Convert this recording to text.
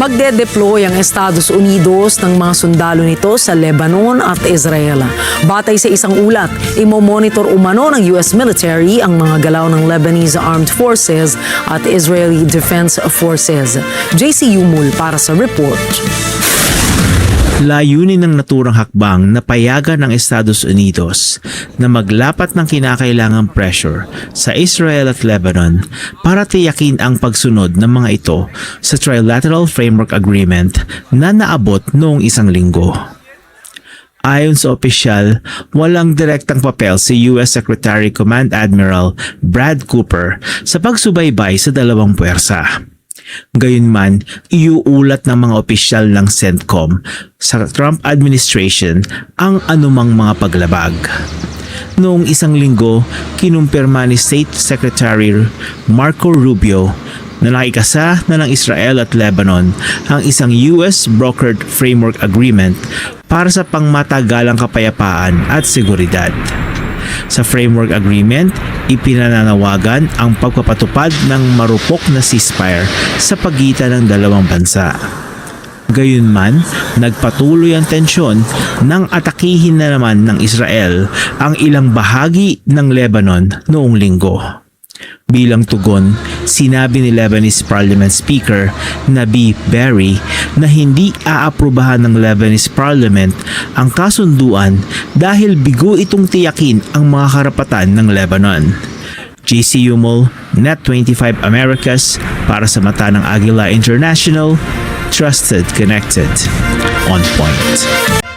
Magde-deploy ang Estados Unidos ng mga sundalo nito sa Lebanon at Israel. Batay sa isang ulat, imo-monitor umano ng US military ang mga galaw ng Lebanese Armed Forces at Israeli Defense Forces. JC Yumul para sa report. Layunin ng naturang hakbang na payagan ng Estados Unidos na maglapat ng kinakailangang pressure sa Israel at Lebanon para tiyakin ang pagsunod ng mga ito sa Trilateral Framework Agreement na naabot noong isang linggo. Ayon sa opisyal, walang direktang papel si US Secretary Command Admiral Brad Cooper sa pagsubaybay sa dalawang puwersa. Gayunman, iuulat ng mga opisyal ng CENTCOM sa Trump administration ang anumang mga paglabag. Noong isang linggo, kinumpirma ni State Secretary Marco Rubio na nakikasa na ng Israel at Lebanon ang isang US-brokered framework agreement para sa pangmatagalang kapayapaan at seguridad. Sa framework agreement, ipinananawagan ang pagpapatupad ng marupok na ceasefire sa pagitan ng dalawang bansa. Gayunman, nagpatuloy ang tensyon nang atakihin na naman ng Israel ang ilang bahagi ng Lebanon noong linggo. Bilang tugon, sinabi ni Lebanese Parliament Speaker Nabi Berri na hindi aaprubahan ng Lebanese Parliament ang kasunduan dahil bigo itong tiyakin ang mga karapatan ng Lebanon. JC Yumol, Net25 Americas, para sa mata ng Aguila International, Trusted, Connected, On Point.